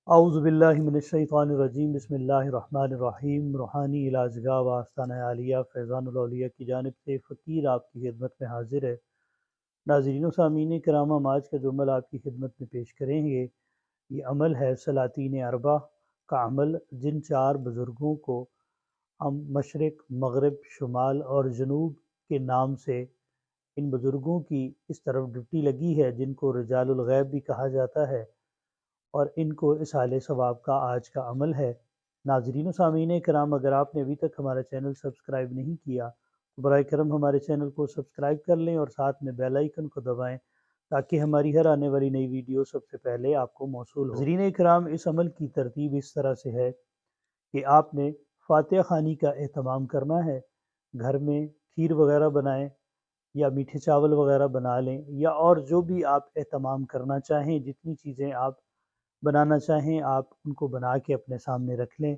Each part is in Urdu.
اعوذ باللہ من الشیطان الرجیم، بسم اللہ الرحمن الرحیم۔ روحانی علاجگاہ و آستانہ عالیہ فیضان الاولیاء کی جانب سے فقیر آپ کی خدمت میں حاضر ہے۔ ناظرین و سامعین کرام، ہم آج کا جو عمل آپ کی خدمت میں پیش کریں گے، یہ عمل ہے سلاطین اربع کا عمل، جن چار بزرگوں کو ہم مشرق، مغرب، شمال اور جنوب کے نام سے ان بزرگوں کی اس طرف ڈیوٹی لگی ہے، جن کو رجال الغیب بھی کہا جاتا ہے، اور ان کو اصحال ثواب کا آج کا عمل ہے۔ ناظرین و سامعین کرام، اگر آپ نے ابھی تک ہمارا چینل سبسکرائب نہیں کیا تو برائے کرم ہمارے چینل کو سبسکرائب کر لیں اور ساتھ میں بیل آئیکن کو دبائیں تاکہ ہماری ہر آنے والی نئی ویڈیو سب سے پہلے آپ کو موصول ہو۔ ناظرین کرام، اس عمل کی ترتیب اس طرح سے ہے کہ آپ نے فاتحہ خوانی کا اہتمام کرنا ہے۔ گھر میں کھیر وغیرہ بنائیں یا میٹھے چاول وغیرہ بنا لیں، یا اور جو بھی آپ اہتمام کرنا چاہیں، جتنی چیزیں آپ بنانا چاہیں آپ ان کو بنا کے اپنے سامنے رکھ لیں،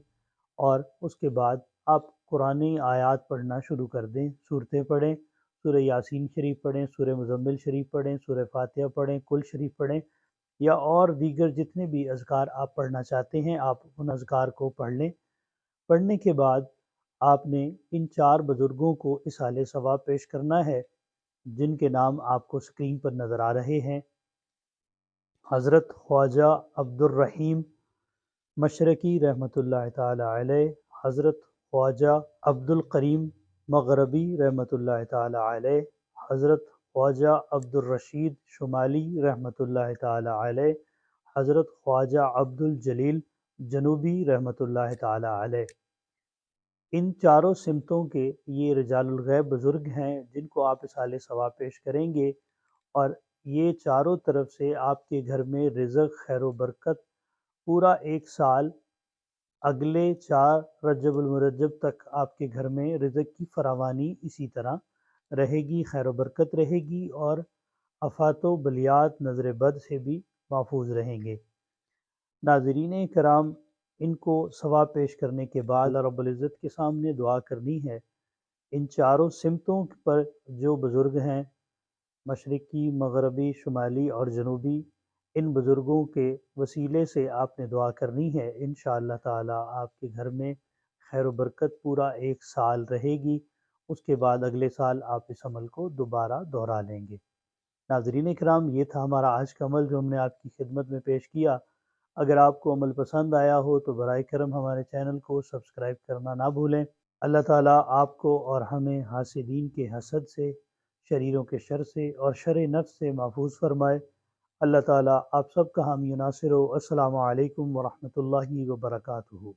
اور اس کے بعد آپ قرآنی آیات پڑھنا شروع کر دیں۔ صورتیں پڑھیں، سورہ یاسین شریف پڑھیں، سورہ مزمل شریف پڑھیں، سورہ فاتحہ پڑھیں، کل شریف پڑھیں، یا اور دیگر جتنے بھی اذکار آپ پڑھنا چاہتے ہیں آپ ان اذکار کو پڑھ لیں۔ پڑھنے کے بعد آپ نے ان چار بزرگوں کو اصحال ثواب پیش کرنا ہے، جن کے نام آپ کو اسکرین پر نظر آ رہے ہیں۔ حضرت خواجہ عبدالرحیم مشرقی رحمۃ اللہ تعالی علیہ، حضرت خواجہ عبدالکریم مغربی رحمۃ اللہ تعالی علیہ، حضرت خواجہ عبدالرشید شمالی رحمۃ اللہ تعالی علیہ، حضرت خواجہ عبدالجلیل جنوبی رحمۃ اللہ تعالی علیہ۔ ان چاروں سمتوں کے یہ رجال الغیب بزرگ ہیں جن کو آپ اصحال ثواب پیش کریں گے، اور یہ چاروں طرف سے آپ کے گھر میں رزق، خیر و برکت پورا ایک سال، اگلے 4 رجب المرجب تک آپ کے گھر میں رزق کی فراوانی اسی طرح رہے گی، خیر و برکت رہے گی، اور آفات و بلیات، نظر بد سے بھی محفوظ رہیں گے۔ ناظرین کرام، ان کو ثواب پیش کرنے کے بعد اللہ رب العزت کے سامنے دعا کرنی ہے۔ ان چاروں سمتوں پر جو بزرگ ہیں، مشرقی، مغربی، شمالی اور جنوبی، ان بزرگوں کے وسیلے سے آپ نے دعا کرنی ہے۔ انشاءاللہ تعالی آپ کے گھر میں خیر و برکت پورا ایک سال رہے گی۔ اس کے بعد اگلے سال آپ اس عمل کو دوبارہ دہرا لیں گے۔ ناظرین کرام، یہ تھا ہمارا آج کا عمل جو ہم نے آپ کی خدمت میں پیش کیا۔ اگر آپ کو عمل پسند آیا ہو تو برائے کرم ہمارے چینل کو سبسکرائب کرنا نہ بھولیں۔ اللہ تعالیٰ آپ کو اور ہمیں حاسدین کے حسد سے، شریروں کے شر سے اور شر نفس سے محفوظ فرمائے۔ اللہ تعالیٰ آپ سب کا حامی و ناصر ہو۔ السلام علیکم ورحمۃ اللہ وبرکاتہ۔